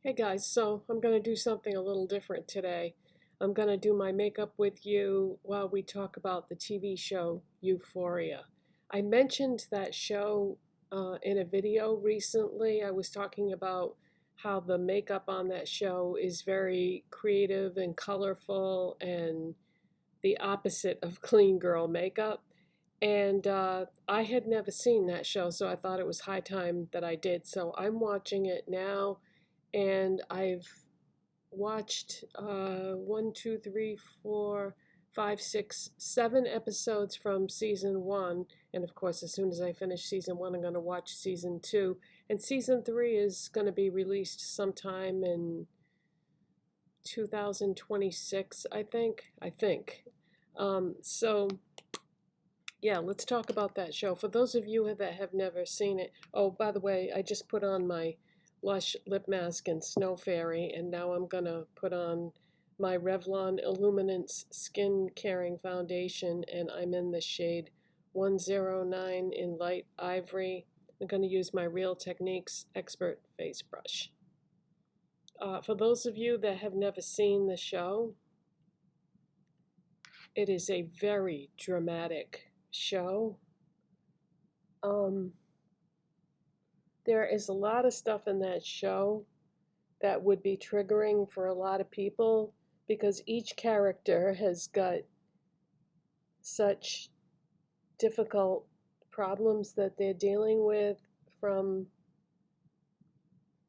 Hey guys, so I'm going to do something a little different today. I'm going to do my makeup with you while we talk about the TV show Euphoria. I mentioned that show in a video recently. I was talking about how the makeup on that show is very creative and colorful and the opposite of clean girl makeup. And I had never seen that show, so I thought it was high time that I did. So I'm watching it now, and I've watched one, two, three, four, five, six, 7 episodes from season one. And of course, as soon as I finish season one, I'm going to watch season two. And season three is going to be released sometime in 2026, I think. So yeah, let's talk about that show. For those of you that have never seen it, oh, by the way, I just put on my Lush lip mask and Snow Fairy, and now I'm gonna put on my Revlon Illuminance Skin Caring Foundation, and I'm in the shade 109 in light ivory. I'm gonna use my Real Techniques Expert Face Brush. For those of you that have never seen the show, it is a very dramatic show. There is a lot of stuff in that show that would be triggering for a lot of people because each character has got such difficult problems that they're dealing with from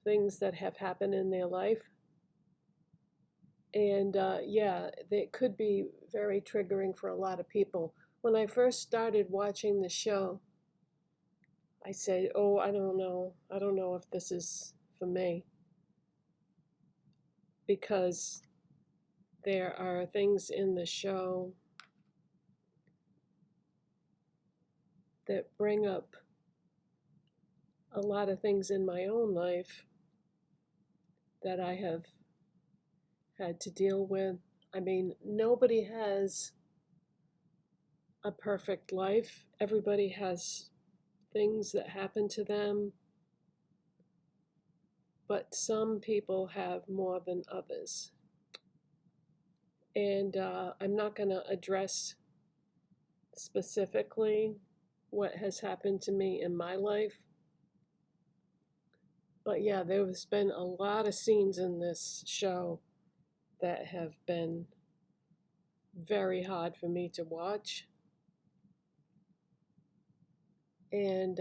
things that have happened in their life. And yeah, it could be very triggering for a lot of people. When I first started watching the show, I said, oh, I don't know. I don't know if this is for me. Because there are things in the show that bring up a lot of things in my own life that I have had to deal with. I mean, nobody has a perfect life. Everybody has things that happen to them, but some people have more than others. And I'm not going to address specifically what has happened to me in my life. But yeah, there's been a lot of scenes in this show that have been very hard for me to watch. And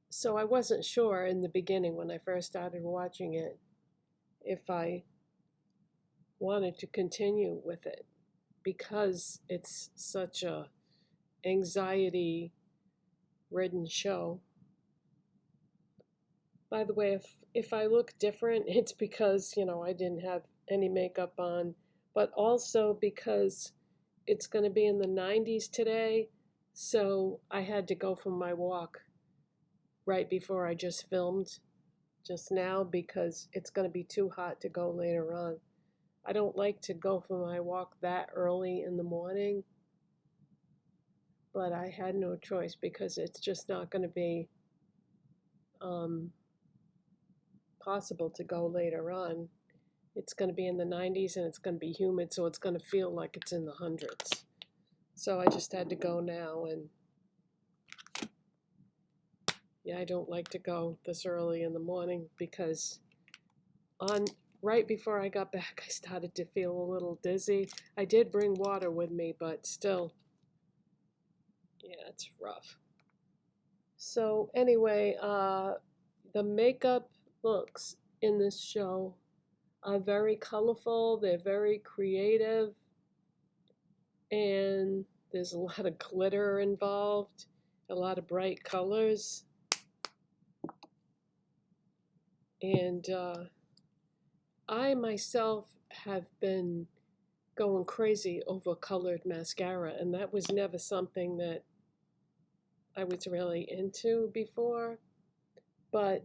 so I wasn't sure in the beginning when I first started watching it if I wanted to continue with it because it's such a anxiety ridden show. By the way, if I look different, it's because, I didn't have any makeup on, but also because it's going to be in the 90s today, so I had to go for my walk right before I just filmed just now because it's going to be too hot to go later on. I don't like to go for my walk that early in the morning, but I had no choice because it's just not going to be um, possible to go later on. It's going to be in the 90s and it's going to be humid, so it's going to feel like it's in the hundreds. So I just had to go now, and yeah, I don't like to go this early in the morning because on right before I got back, I started to feel a little dizzy. I did bring water with me, but still, yeah, it's rough. So anyway, the makeup looks in this show are very colorful. They're very creative, and there's a lot of glitter involved, a lot of bright colors, and I myself have been going crazy over colored mascara, and that was never something that I was really into before, but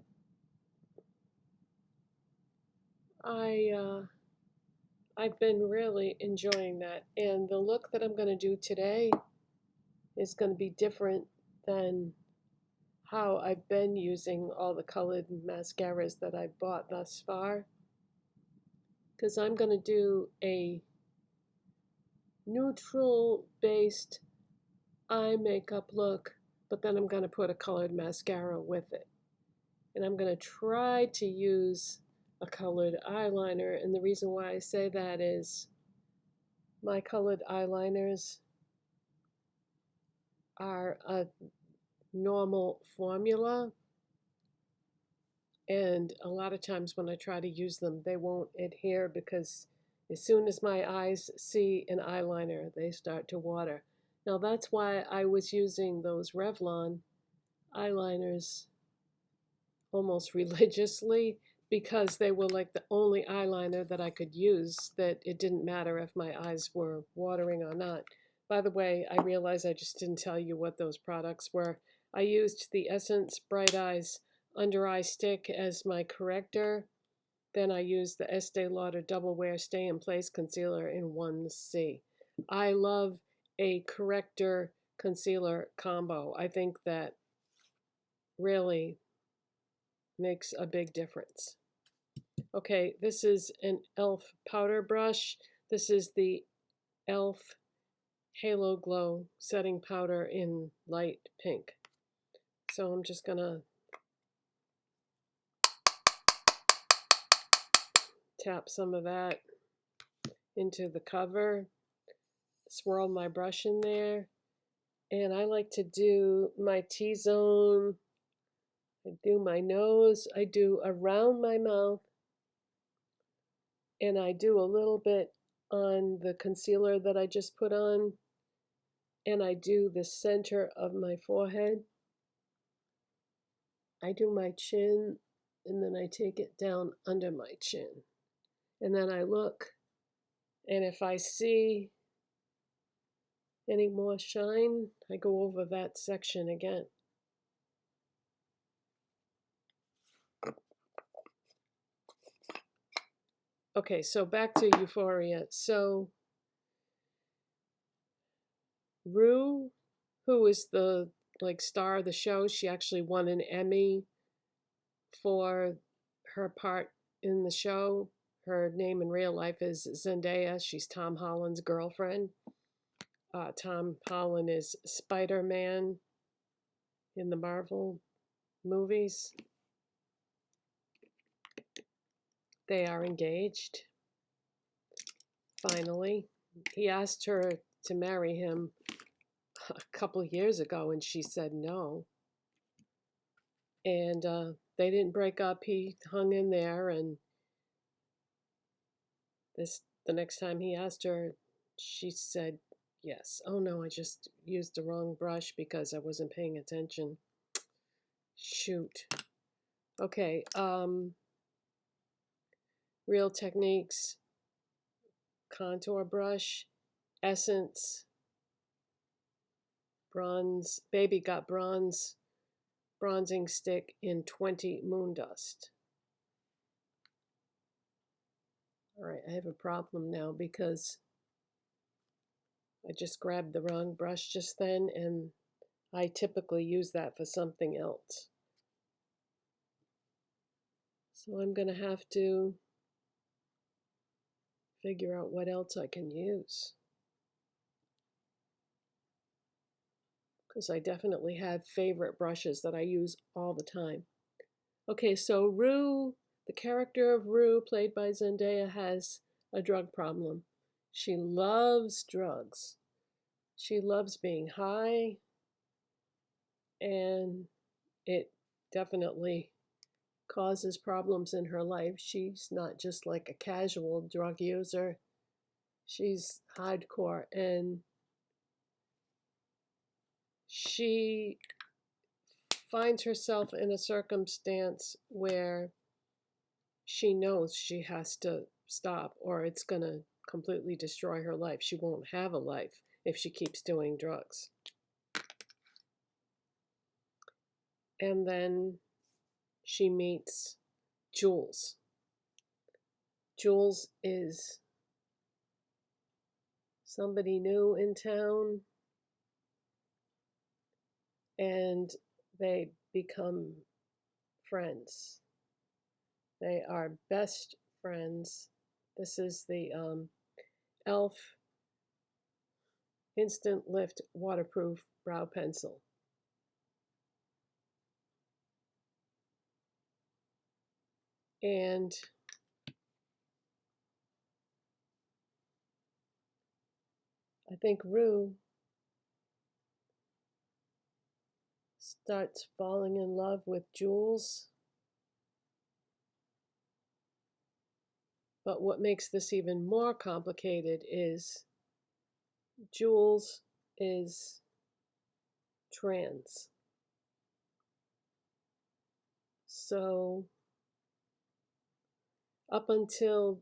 I I've been really enjoying that. And the look that I'm going to do today is going to be different than how I've been using all the colored mascaras that I bought thus far, because I'm going to do a neutral based eye makeup look, but then I'm going to put a colored mascara with it. And I'm going to try to use a colored eyeliner, and the reason why I say that is my colored eyeliners are a normal formula, and a lot of times when I try to use them, they won't adhere because as soon as my eyes see an eyeliner, they start to water. Now that's why I was using those Revlon eyeliners almost religiously, because they were like the only eyeliner that I could use, that it didn't matter if my eyes were watering or not. By the way, I realize I just didn't tell you what those products were. I used the Essence Bright Eyes Under Eye Stick as my corrector. Then I used the Estee Lauder Double Wear Stay in Place Concealer in 1C. I love a corrector concealer combo. I think that really makes a big difference. Okay, this is an e.l.f. powder brush. This is the e.l.f. Halo Glow setting powder in light pink. So I'm just gonna tap some of that into the cover, swirl my brush in there, and I like to do my T-zone. I do my nose, I do around my mouth, and I do a little bit on the concealer that I just put on, and I do the center of my forehead. I do my chin, and then I take it down under my chin. And then I look, and if I see any more shine, I go over that section again. Okay, so back to Euphoria. So Rue, who is the star of the show, she actually won an Emmy for her part in the show. Her name in real life is Zendaya. She's Tom Holland's girlfriend. Tom Holland is Spider-Man in the Marvel movies. They are engaged, finally. He asked her to marry him a couple of years ago, and she said no. And they didn't break up. He hung in there, and the next time he asked her, she said yes. Oh no, I just used the wrong brush because I wasn't paying attention. Shoot. Okay, Real Techniques contour brush, Essence bronze, Baby Got Bronze bronzing stick in 20 Moon Dust. All right, I have a problem now because I just grabbed the wrong brush just then, and I typically use that for something else. So I'm going to have to figure out what else I can use, because I definitely have favorite brushes that I use all the time. Okay, so Rue, the character of Rue, played by Zendaya, has a drug problem. She loves drugs. She loves being high, and it definitely causes problems in her life. She's not just like a casual drug user. She's hardcore, and she finds herself in a circumstance where she knows she has to stop or it's going to completely destroy her life. She won't have a life if she keeps doing drugs. And then she meets Jules. Jules is somebody new in town, and they become friends. They are best friends. This is the e.l.f. Instant Lift Waterproof Brow Pencil. And I think Rue starts falling in love with Jules. But what makes this even more complicated is Jules is trans. So up until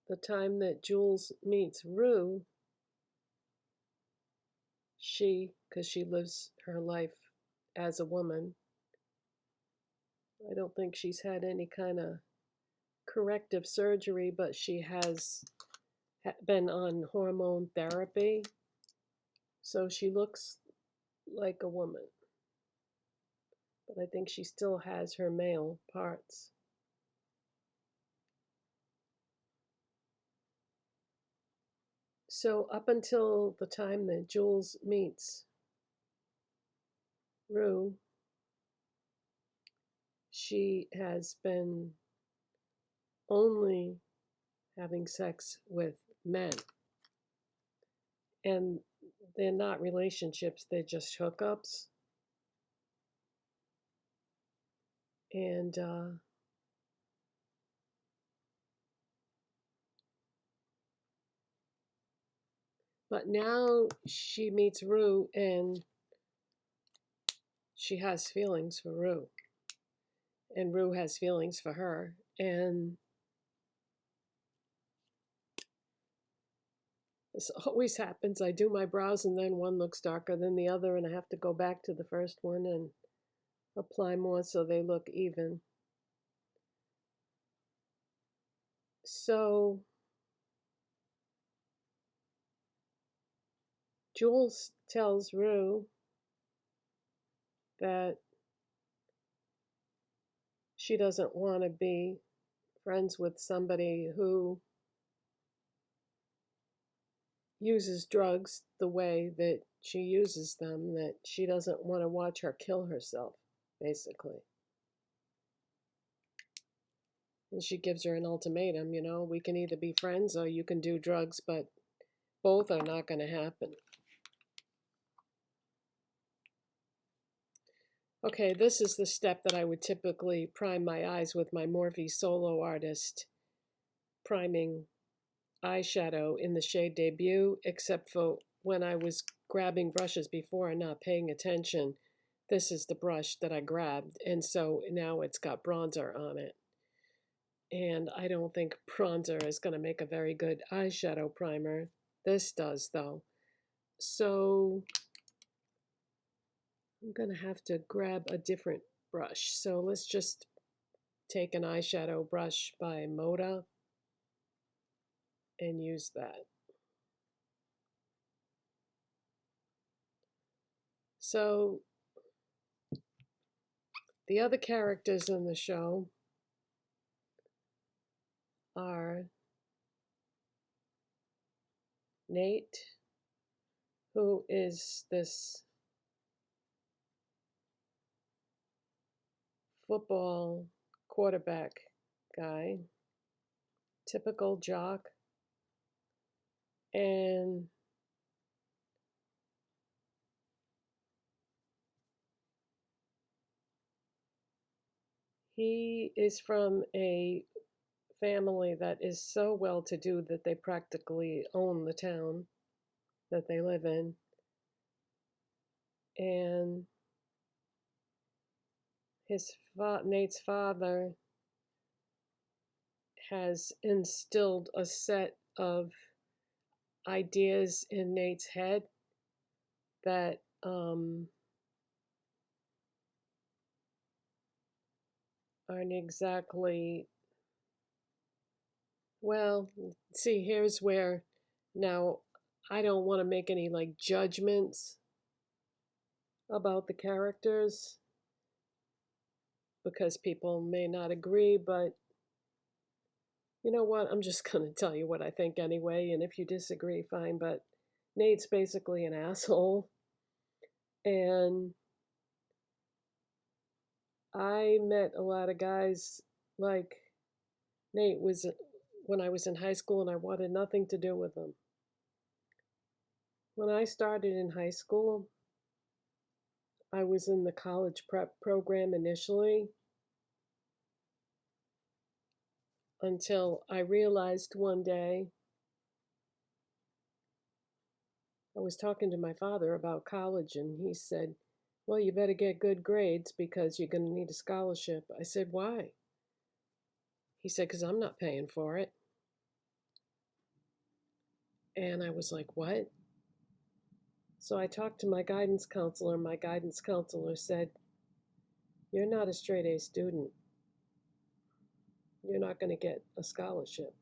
the time that Jules meets Rue, because she lives her life as a woman, I don't think she's had any kind of corrective surgery, but she has been on hormone therapy. So she looks like a woman, but I think she still has her male parts. So up until the time that Jules meets Rue, she has been only having sex with men. And they're not relationships, they're just hookups. And but now she meets Rue and she has feelings for Rue. And Rue has feelings for her. And this always happens. I do my brows and then one looks darker than the other, and I have to go back to the first one and apply more so they look even. So Jules tells Rue that she doesn't want to be friends with somebody who uses drugs the way that she uses them, that she doesn't want to watch her kill herself, basically. And she gives her an ultimatum, we can either be friends or you can do drugs, but both are not going to happen. Okay, this is the step that I would typically prime my eyes with my Morphe Solo Artist priming eyeshadow in the shade Debut, except for when I was grabbing brushes before and not paying attention. This is the brush that I grabbed, and so now it's got bronzer on it. And I don't think bronzer is going to make a very good eyeshadow primer. This does, though. So I'm going to have to grab a different brush. So let's just take an eyeshadow brush by Moda and use that. So the other characters in the show are Nate, who is this football quarterback guy, typical jock, and he is from a family that is so well-to-do that they practically own the town that they live in. And Nate's father has instilled a set of ideas in Nate's head that aren't exactly, well, see, here's where now I don't want to make any like judgments about the characters, because people may not agree, but you know what? I'm just going to tell you what I think anyway, and if you disagree, fine, but Nate's basically an asshole, and I met a lot of guys like Nate was when I was in high school, and I wanted nothing to do with them. When I started in high school, I was in the college prep program initially until I realized one day I was talking to my father about college, and he said, "Well, you better get good grades because you're going to need a scholarship." I said, "Why?" He said, "Because I'm not paying for it." And I was like, "What?" So I talked to my guidance counselor. My guidance counselor said, "You're not a straight A student. You're not going to get a scholarship."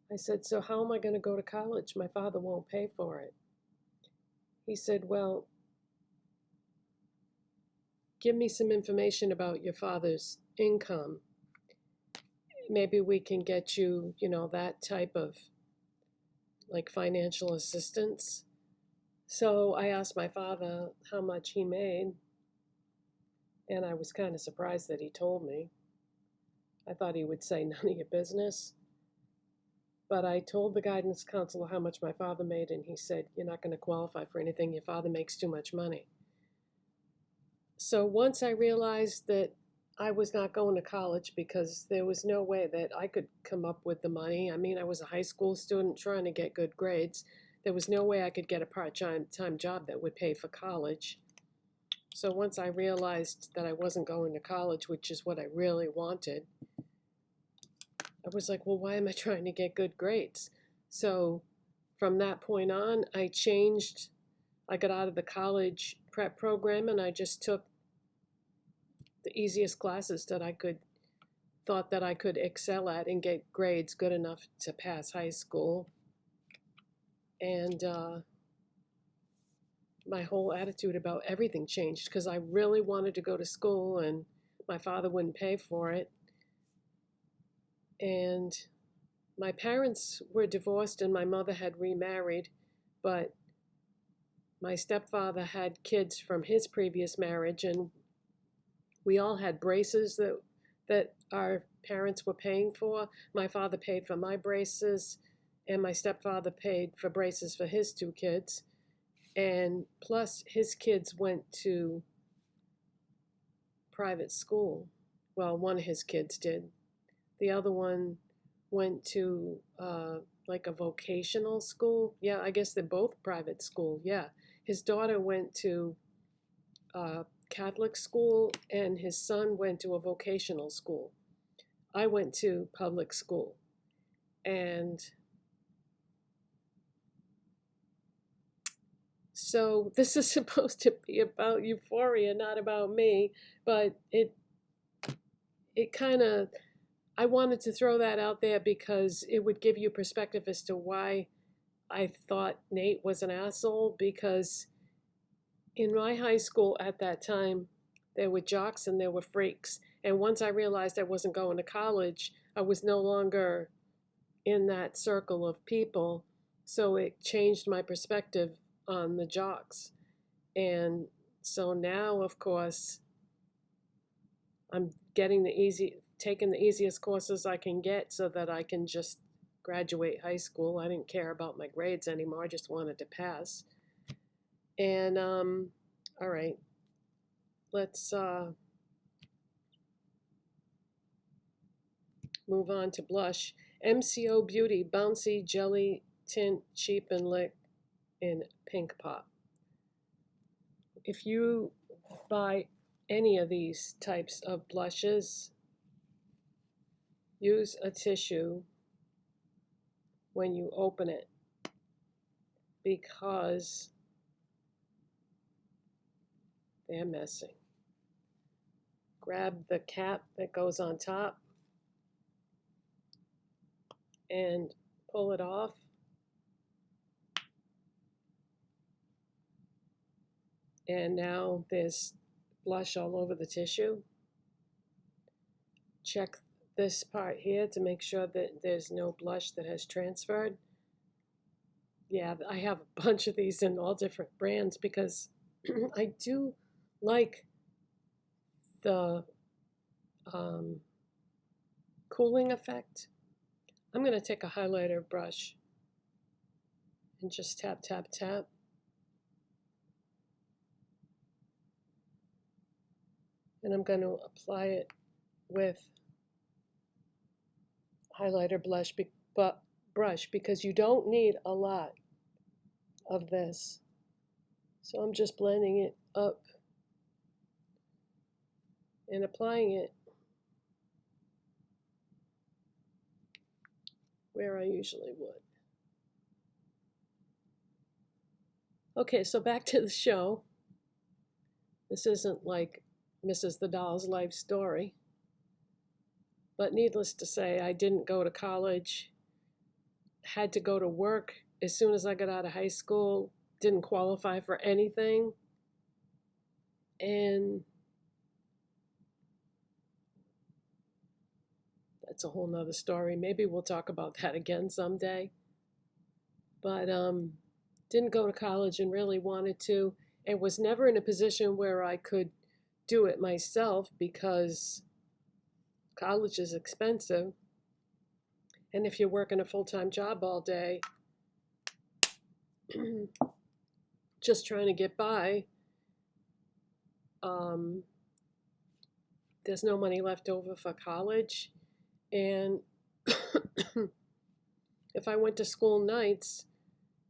I said, "So how am I going to go to college? My father won't pay for it." He said, "Well, give me some information about your father's income. Maybe we can get you, that type of like financial assistance." So I asked my father how much he made, and I was kind of surprised that he told me. I thought he would say none of your business. But I told the guidance counselor how much my father made, and he said, "You're not going to qualify for anything. Your father makes too much money." So once I realized that I was not going to college because there was no way that I could come up with the money. I mean, I was a high school student trying to get good grades. There was no way I could get a part-time job that would pay for college. So once I realized that I wasn't going to college, which is what I really wanted, I was like, well, why am I trying to get good grades? So from that point on, I changed. I got out of the college prep program and I just took the easiest classes that I thought that I could excel at and get grades good enough to pass high school. And my whole attitude about everything changed because I really wanted to go to school and my father wouldn't pay for it. And my parents were divorced and my mother had remarried, but my stepfather had kids from his previous marriage, and we all had braces that our parents were paying for. My father paid for my braces, and my stepfather paid for braces for his two kids. And plus, his kids went to private school. Well, one of his kids did. The other one went to like a vocational school. Yeah, I guess they're both private school. Yeah. His daughter went to Catholic school, and his son went to a vocational school. I went to public school. And so this is supposed to be about Euphoria, not about me, but it kind of, I wanted to throw that out there because it would give you perspective as to why I thought Nate was an asshole. Because in my high school at that time, there were jocks and there were freaks. And once I realized I wasn't going to college, I was no longer in that circle of people. So it changed my perspective on the jocks. And so now, of course, I'm taking the easiest courses I can get so that I can just graduate high school. I didn't care about my grades anymore. I just wanted to pass. And all right, let's move on to blush. MCoBeauty Bouncy Jelly Tint Cheap and Lick in Pink Pop. If you buy any of these types of blushes, use a tissue when you open it because they're messy. Grab the cap that goes on top and pull it off. And now there's blush all over the tissue. check this part here to make sure that there's no blush that has transferred. Yeah, I have a bunch of these in all different brands because I do like the cooling effect. I'm going to take a highlighter brush and just tap, tap, tap. And I'm going to apply it with highlighter brush because you don't need a lot of this. So I'm just blending it up and applying it where I usually would. Okay, so back to the show. This isn't like Mrs. the Doll's life story. But needless to say, I didn't go to college, had to go to work as soon as I got out of high school, didn't qualify for anything. And that's a whole nother story. Maybe we'll talk about that again someday. But didn't go to college and really wanted to, and was never in a position where I could do it myself because college is expensive. And if you're working a full-time job all day, just trying to get by, there's no money left over for college. And if I went to school nights,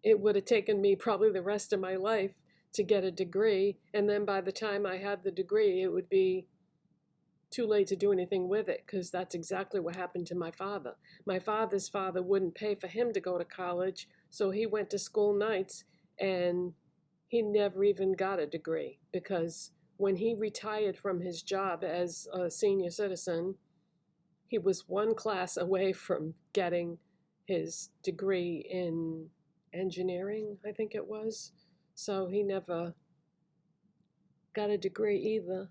it would have taken me probably the rest of my life to get a degree. And then by the time I had the degree, it would be too late to do anything with it, because that's exactly what happened to my father. My father's father wouldn't pay for him to go to college, so he went to school nights, and he never even got a degree, because when he retired from his job as a senior citizen, he was one class away from getting his degree in engineering, I think it was. So he never got a degree either.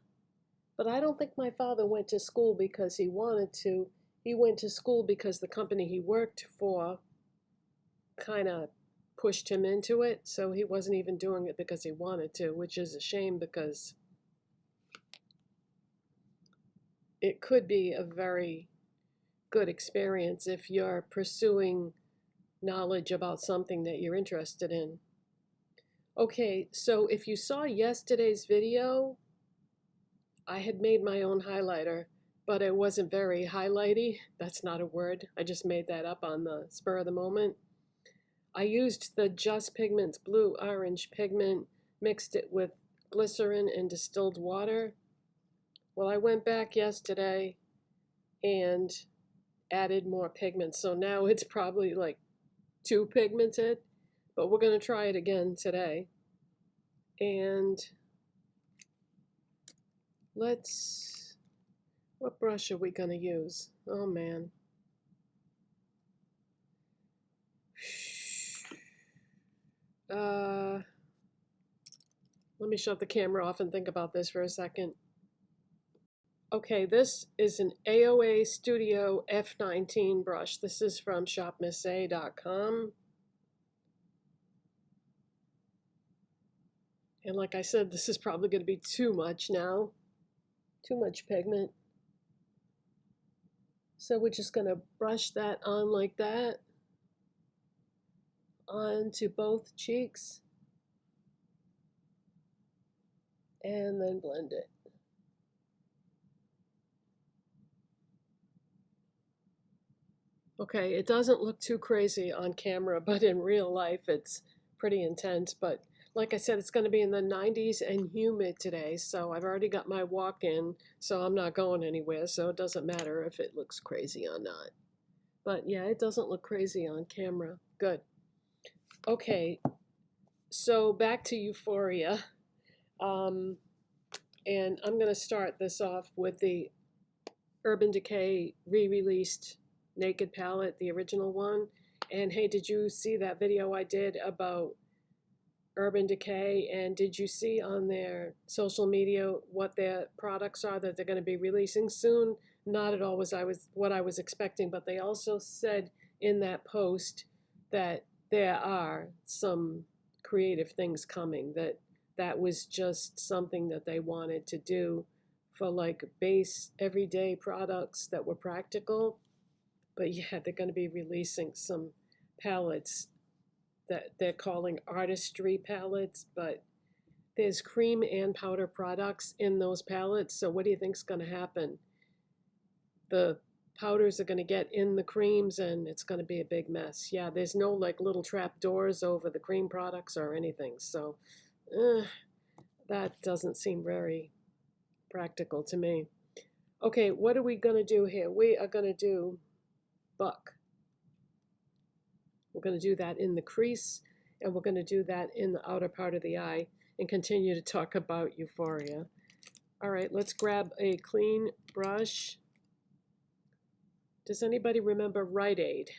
But I don't think my father went to school because he wanted to. He went to school because the company he worked for kind of pushed him into it. So he wasn't even doing it because he wanted to, which is a shame because it could be a very good experience if you're pursuing knowledge about something that you're interested in. Okay, so if you saw yesterday's video, I had made my own highlighter, but it wasn't very highlighty. That's not a word. I just made that up on the spur of the moment. I used the Just Pigments Blue Orange pigment, mixed it with glycerin and distilled water. Well, I went back yesterday and added more pigments, so now it's probably like too pigmented, but we're going to try it again today. And what brush are we going to use? Oh man. Let me shut the camera off and think about this for a second. Okay, this is an AOA Studio F19 brush. This is from shopmissay.com. And like I said, this is probably going to be too much now. Too much pigment. So we're just going to brush that on like that onto both cheeks and then blend it. Okay, it doesn't look too crazy on camera, but in real life it's pretty intense. But like I said, it's going to be in the 90s and humid today, so I've already got my walk-in, so I'm not going anywhere, so it doesn't matter if it looks crazy or not. But yeah, it doesn't look crazy on camera. Good. Okay, so back to Euphoria. And I'm going to start this off with the Urban Decay re-released Naked palette, the original one. And hey, did you see that video I did about Urban Decay? And did you see on their social media what their products are that they're going to be releasing soon? not at all what I was expecting, but they also said in that post that there are some creative things coming, that was just something that they wanted to do for like base everyday products that were practical. But yeah, they're going to be releasing some palettes that they're calling artistry palettes, but there's cream and powder products in those palettes. So what do you think's going to happen? The powders are going to get in the creams and it's going to be a big mess. Yeah, there's no like little trap doors over the cream products or anything. So that doesn't seem very practical to me. Okay, what are we going to do here? We are going to do buck. We're going to do that in the crease, and we're going to do that in the outer part of the eye and continue to talk about Euphoria. All right, let's grab a clean brush. Does anybody remember Rite Aid?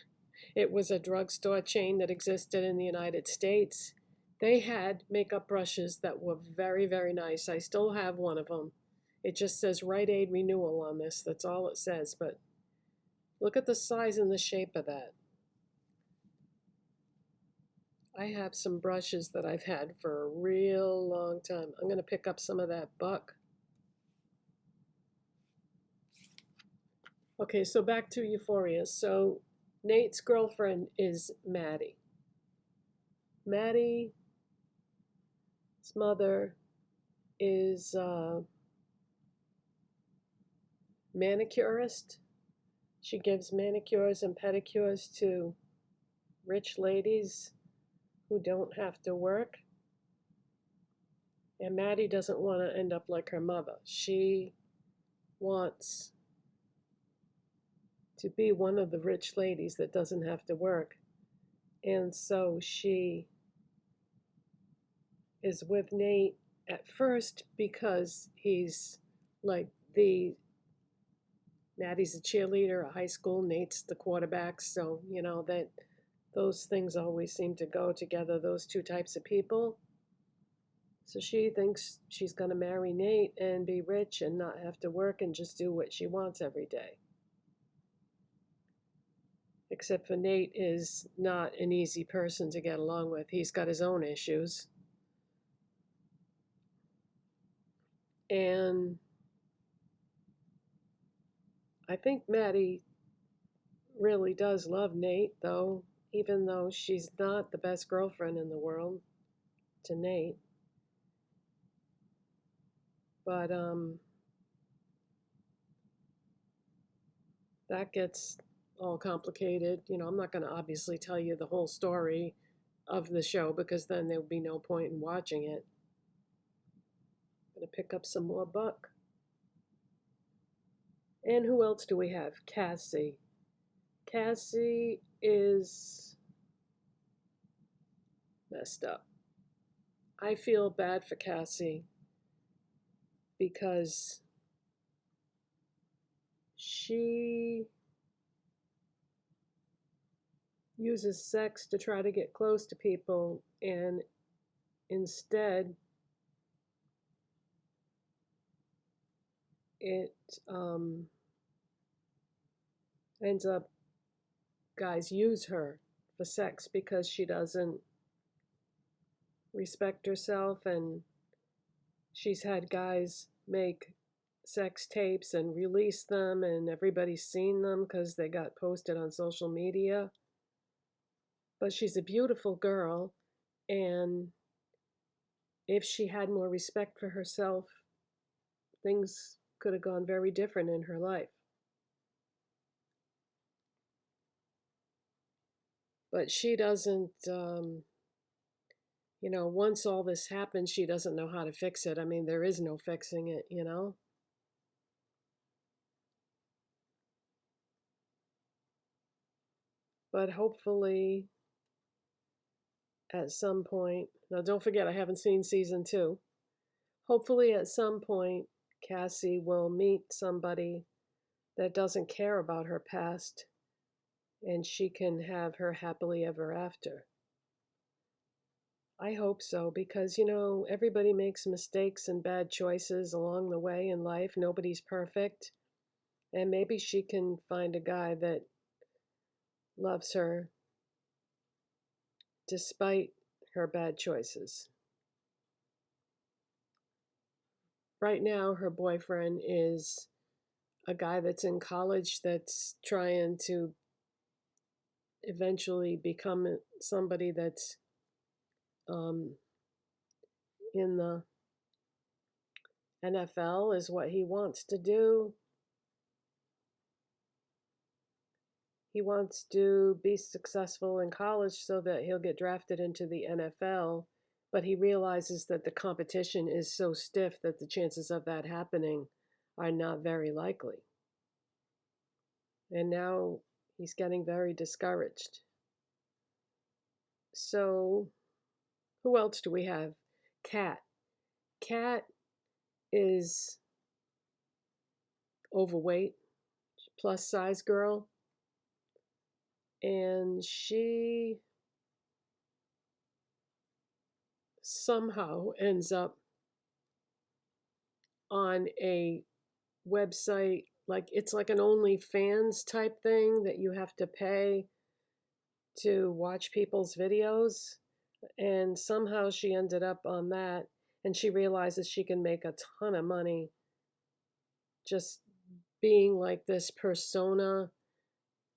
It was a drugstore chain that existed in the United States. They had makeup brushes that were very, very nice. I still have one of them. It just says Rite Aid Renewal on this. That's all it says, but look at the size and the shape of that. I have some brushes that I've had for a real long time. I'm going to pick up some of that buck. Okay, so back to Euphoria. So Nate's girlfriend is Maddie. Maddie's mother is a manicurist. She gives manicures and pedicures to rich ladies who don't have to work. And Maddie doesn't want to end up like her mother. She wants to be one of the rich ladies that doesn't have to work. And so she is with Nate at first because he's like Maddie's a cheerleader at high school, Nate's the quarterback, so you know that those things always seem to go together, those two types of people. So she thinks she's going to marry Nate and be rich and not have to work and just do what she wants every day. Except for Nate is not an easy person to get along with. He's got his own issues. And I think Maddie really does love Nate, though, even though she's not the best girlfriend in the world to Nate. But that gets all complicated. You know, I'm not going to obviously tell you the whole story of the show because then there would be no point in watching it. I'm going to pick up some more buck. And who else do we have? Cassie. Cassie is messed up. I feel bad for Cassie because she uses sex to try to get close to people, and instead it ends up guys use her for sex because she doesn't respect herself, and she's had guys make sex tapes and release them, and everybody's seen them because they got posted on social media. But she's a beautiful girl, and if she had more respect for herself, things could have gone very different in her life. But she doesn't, once all this happens, she doesn't know how to fix it. I mean, there is no fixing it, you know? But hopefully, at some point, now don't forget, I haven't seen season 2. Hopefully, at some point, Cassie will meet somebody that doesn't care about her past and she can have her happily ever after. I hope so because, everybody makes mistakes and bad choices along the way in life. Nobody's perfect. And maybe she can find a guy that loves her despite her bad choices. Right now, her boyfriend is a guy that's in college that's trying to eventually become somebody that's um, in the NFL, is what he wants to do. He wants to be successful in college so that he'll get drafted into the NFL, but he realizes that the competition is so stiff that the chances of that happening are not very likely. And now he's getting very discouraged. So, who else do we have? Kat. Kat is overweight, plus size girl, and she somehow ends up on a website, like it's like an OnlyFans type thing that you have to pay to watch people's videos. And somehow she ended up on that, and she realizes she can make a ton of money just being like this persona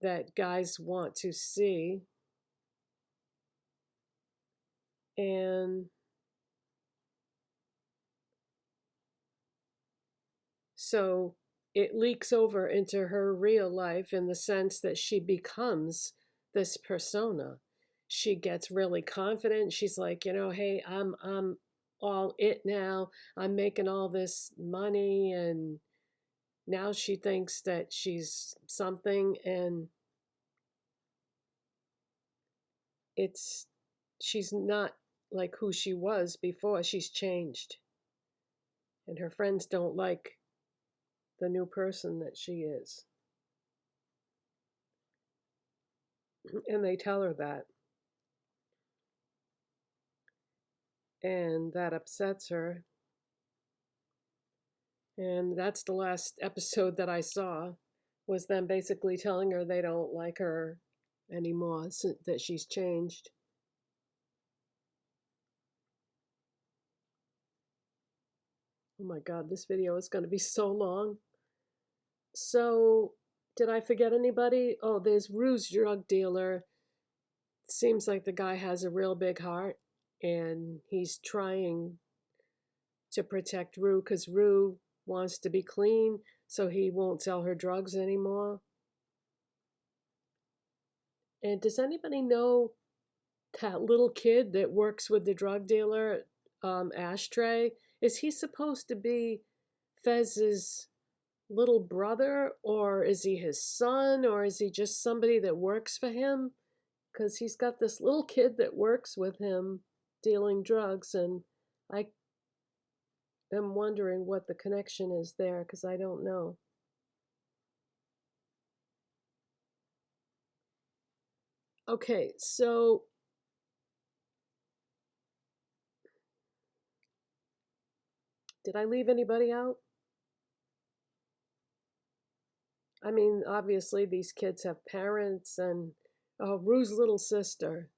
that guys want to see. And so it leaks over into her real life in the sense that she becomes this persona. She gets really confident. She's like, hey, I'm all it now. I'm making all this money, and now she thinks that she's something, and it's she's not like who she was before. She's changed. And her friends don't like the new person that she is. And they tell her that. And that upsets her. And that's the last episode that I saw, was them basically telling her they don't like her anymore, that she's changed. Oh my God, this video is going to be so long. So, did I forget anybody? Oh, there's Rue's drug dealer. Seems like the guy has a real big heart, and he's trying to protect Rue because Rue wants to be clean, so he won't sell her drugs anymore. And does anybody know that little kid that works with the drug dealer, Ashtray? Is he supposed to be Fez's little brother, or is he his son, or is he just somebody that works for him? Because he's got this little kid that works with him dealing drugs, and I am wondering what the connection is there, because I don't know. Okay, so did I leave anybody out? I mean, obviously these kids have parents, and Rue's little sister.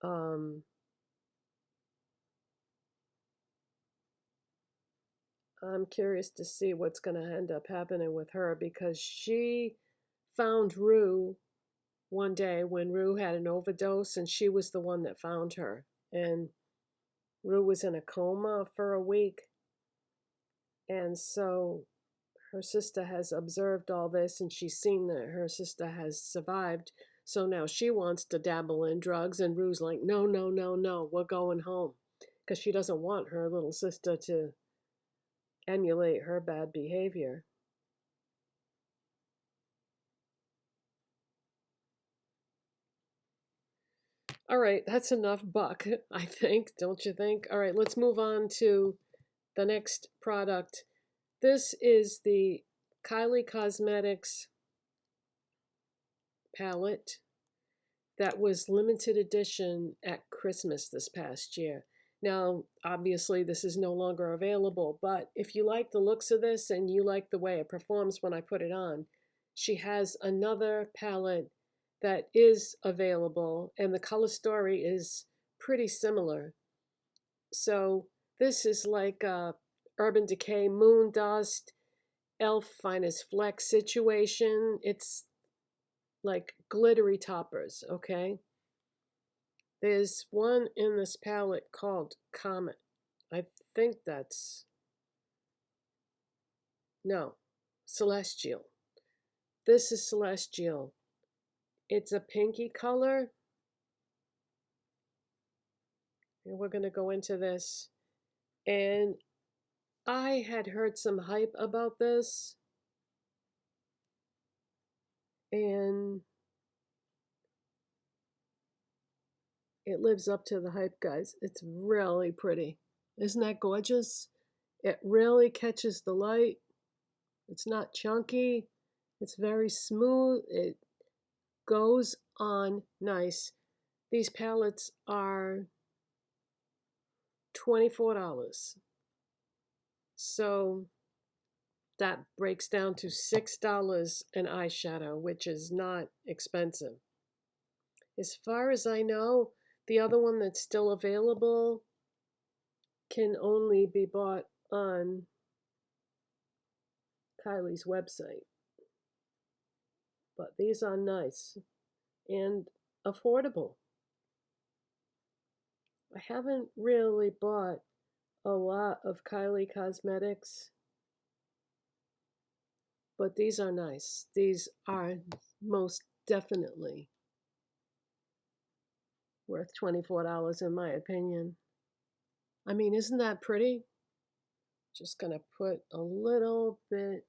Um, I'm curious to see what's going to end up happening with her, because she found Rue one day when Rue had an overdose, and she was the one that found her. And Rue was in a coma for a week. And so her sister has observed all this, and she's seen that her sister has survived. So now she wants to dabble in drugs, and Rue's like, no, no, no, no, we're going home. Because she doesn't want her little sister to emulate her bad behavior. All right, that's enough buck, I think, don't you think? All right, let's move on to the next product. This is the Kylie Cosmetics palette that was limited edition at Christmas this past year. Now, obviously, this is no longer available, but if you like the looks of this and you like the way it performs when I put it on, she has another palette that is available, and the color story is pretty similar. So this is like a Urban Decay Moon Dust, e.l.f. Finest Flex situation. It's like glittery toppers, okay? There's one in this palette called Comet. I think that's, no, Celestial. This is Celestial. It's a pinky color. And we're going to go into this. And I had heard some hype about this. And it lives up to the hype, guys. It's really pretty. Isn't that gorgeous? It really catches the light. It's not chunky. It's very smooth. It goes on nice. These palettes are $24. So that breaks down to $6 an eyeshadow, which is not expensive. As far as I know, the other one that's still available can only be bought on Kylie's website. But these are nice and affordable. I haven't really bought a lot of Kylie cosmetics, but these are nice. These are most definitely worth $24 in my opinion. I mean, isn't that pretty? Just gonna put a little bit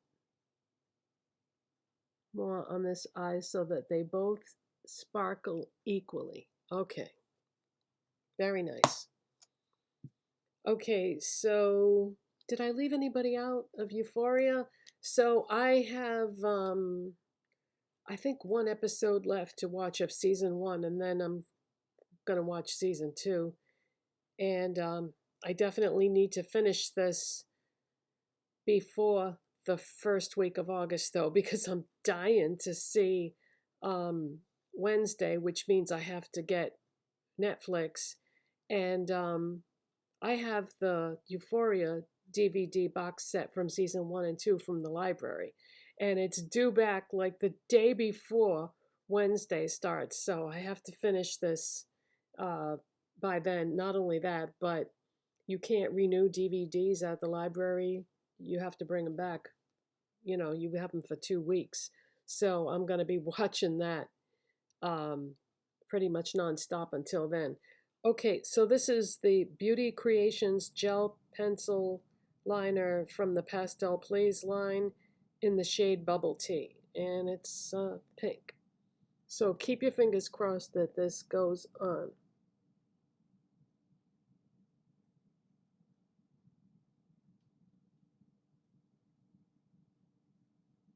more on this eye so that they both sparkle equally. Okay, very nice. Okay, so did I leave anybody out of Euphoria? So I have, I think one episode left to watch of season 1, and then I'm gonna watch season 2. And I definitely need to finish this before the first week of August, though, because I'm dying to see Wednesday, which means I have to get Netflix. And I have the Euphoria DVD box set from season 1 and 2 from the library. And it's due back like the day before Wednesday starts. So I have to finish this by then. Not only that, but you can't renew DVDs at the library. You have to bring them back. You know, you have them for 2 weeks. So I'm going to be watching that pretty much nonstop until then. Okay, so this is the Beauty Creations Gel Pencil Liner from the Pastel Plays line in the shade Bubble Tea. And it's pink. So keep your fingers crossed that this goes on.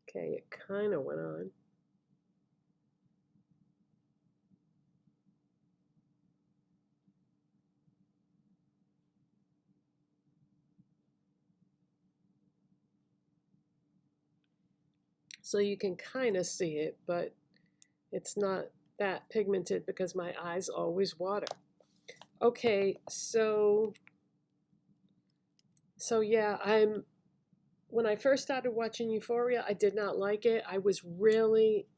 Okay, it kind of went on. So you can kind of see it, but it's not that pigmented because my eyes always water. Okay, so yeah, when I first started watching Euphoria, I did not like it. I was really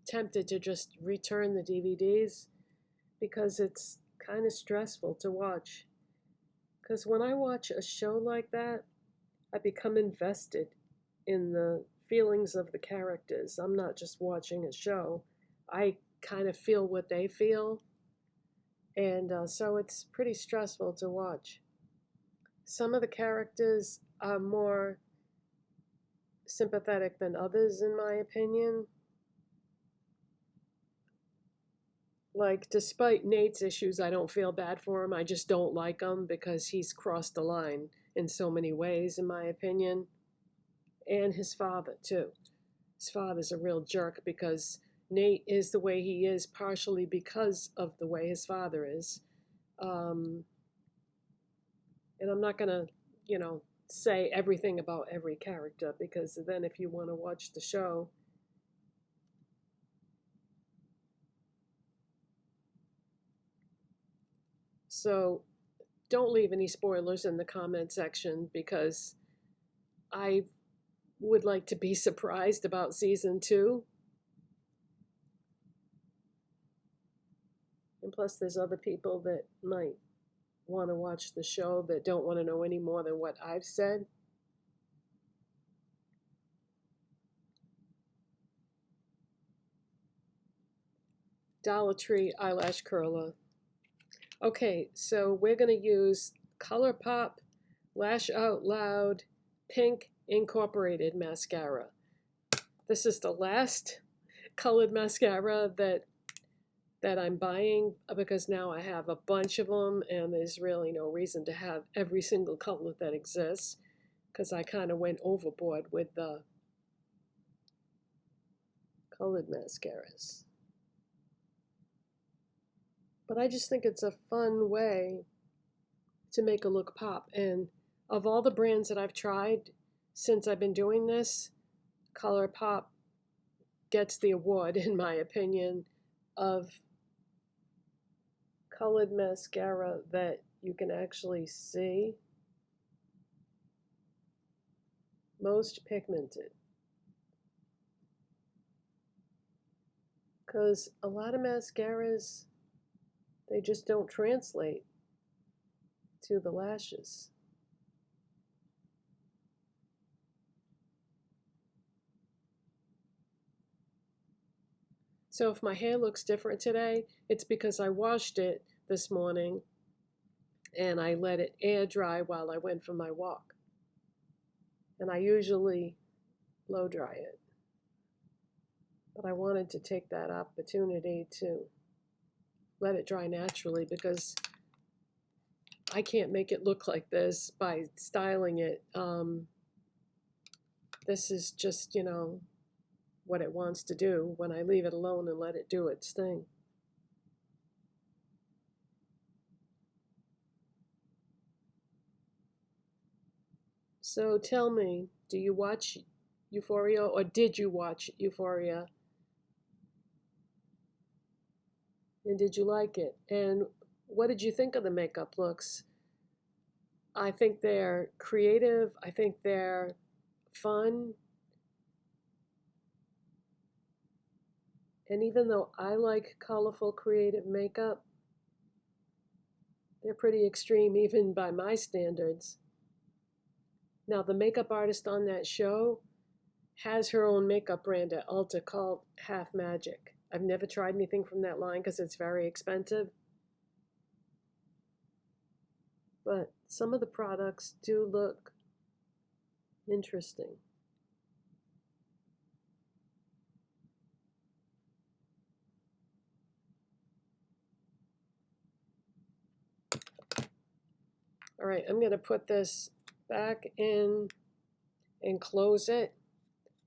tempted to just return the DVDs because it's kind of stressful to watch. Because when I watch a show like that, I become invested in the feelings of the characters. I'm not just watching a show. I kind of feel what they feel. And so it's pretty stressful to watch. Some of the characters are more sympathetic than others, in my opinion. Like, despite Nate's issues, I don't feel bad for him. I just don't like him because he's crossed the line in so many ways, in my opinion. And his father, too. His father's a real jerk because Nate is the way he is partially because of the way his father is. And I'm not going to, you know, say everything about every character, because then if you want to watch the show, so don't leave any spoilers in the comment section, because I would like to be surprised about season 2. And plus there's other people that might want to watch the show that don't want to know any more than what I've said. Dollar Tree eyelash curler. Okay, so we're going to use Colourpop Lash Out Loud Pink Incorporated Mascara. This is the last colored mascara that I'm buying, because now I have a bunch of them and there's really no reason to have every single color that exists, because I kind of went overboard with the colored mascaras. But I just think it's a fun way to make a look pop. And of all the brands that I've tried since I've been doing this, Colourpop gets the award, in my opinion, of colored mascara that you can actually see. Most pigmented. Because a lot of mascaras, they just don't translate to the lashes. So if my hair looks different today, it's because I washed it this morning and I let it air dry while I went for my walk. And I usually blow dry it. But I wanted to take that opportunity to let it dry naturally, because I can't make it look like this by styling it. This is just, you know, what it wants to do when I leave it alone and let it do its thing. So tell me, do you watch Euphoria, or did you watch Euphoria? And did you like it? And what did you think of the makeup looks? I think they're creative. I think they're fun. And even though I like colorful, creative makeup, they're pretty extreme even by my standards. Now, the makeup artist on that show has her own makeup brand at Ulta called Half Magic. I've never tried anything from that line because it's very expensive. But some of the products do look interesting. All right, I'm going to put this back in and close it,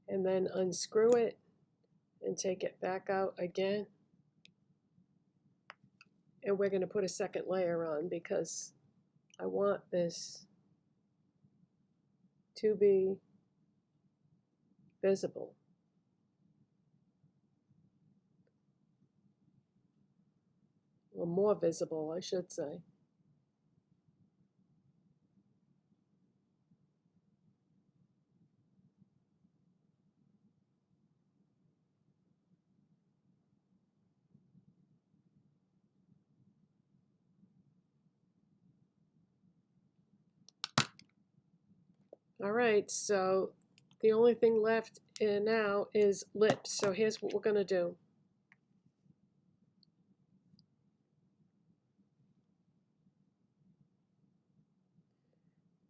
and then unscrew it and take it back out again. And we're going to put a second layer on, because I want this to be visible. Or more visible, I should say. All right, so the only thing left now is lips. So here's what we're going to do.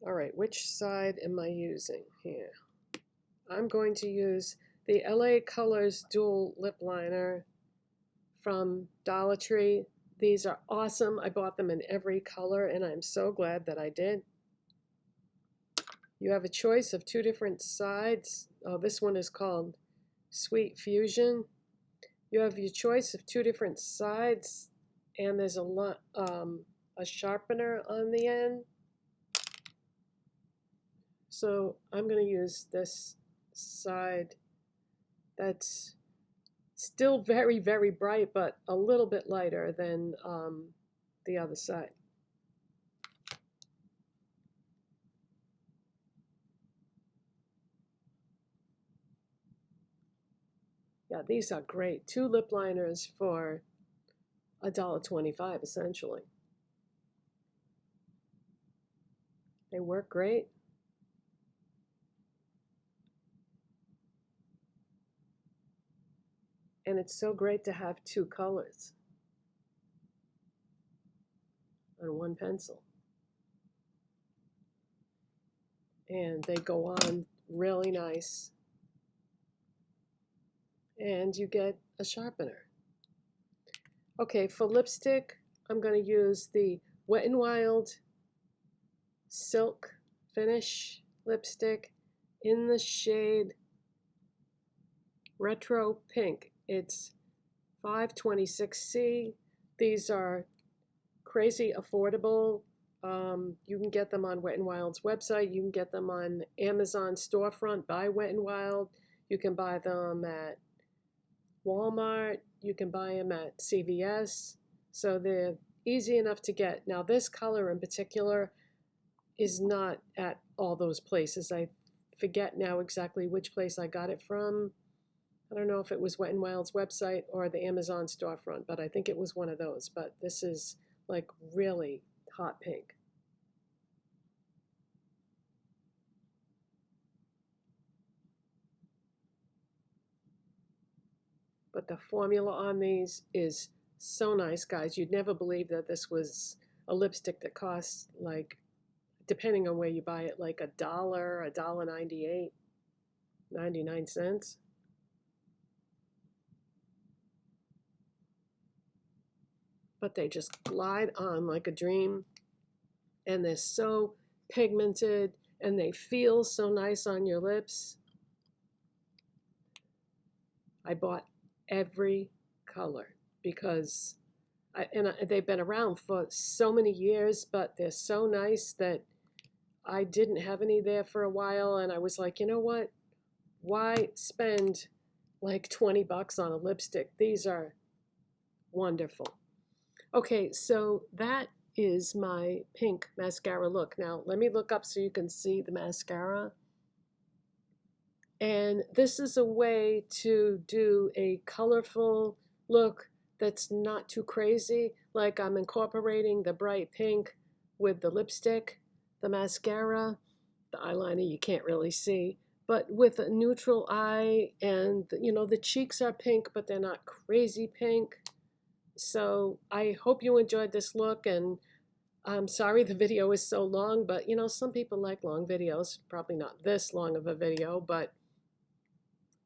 All right, which side am I using here? I'm going to use the LA Colors Dual Lip Liner from Dollar Tree. These are awesome. I bought them in every color, and I'm so glad that I did. You have a choice of 2 different sides. Oh, this one is called Sweet Fusion. You have your choice of 2 different sides, and there's a sharpener on the end. So I'm going to use this side that's still very, very bright, but a little bit lighter than the other side. Yeah, these are great. 2 lip liners for $1.25 essentially. They work great. And it's so great to have 2 colors on one pencil. And they go on really nice. And you get a sharpener. Okay, for lipstick, I'm going to use the Wet n Wild Silk Finish lipstick in the shade Retro Pink. It's 526C. These are crazy affordable. You can get them on Wet n Wild's website. You can get them on Amazon storefront by Wet n Wild. You can buy them at Walmart. You can buy them at CVS. So they're easy enough to get. Now this color in particular is not at all those places. I forget now exactly which place I got it from. I don't know if it was Wet n Wild's website or the Amazon storefront, but I think it was one of those. But this is like really hot pink. But the formula on these is so nice, guys. You'd never believe that this was a lipstick that costs, like, depending on where you buy it, like $1, $1.98, 99 cents. But they just glide on like a dream. And they're so pigmented and they feel so nice on your lips. I bought every color because they've been around for so many years, but they're so nice that I didn't have any there for a while, and I was like, you know what? Why spend like 20 bucks on a lipstick? These are wonderful. Okay, so that is my pink mascara look. Now, let me look up so you can see the mascara. And this is a way to do a colorful look that's not too crazy. Like I'm incorporating the bright pink with the lipstick, the mascara, the eyeliner you can't really see, but with a neutral eye, and you know, the cheeks are pink, but they're not crazy pink. So I hope you enjoyed this look, and I'm sorry the video is so long, but you know, some people like long videos. Probably not this long of a video, but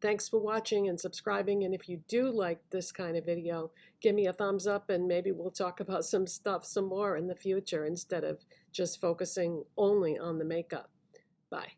thanks for watching and subscribing. And if you do like this kind of video, give me a thumbs up and maybe we'll talk about some stuff some more in the future instead of just focusing only on the makeup. Bye.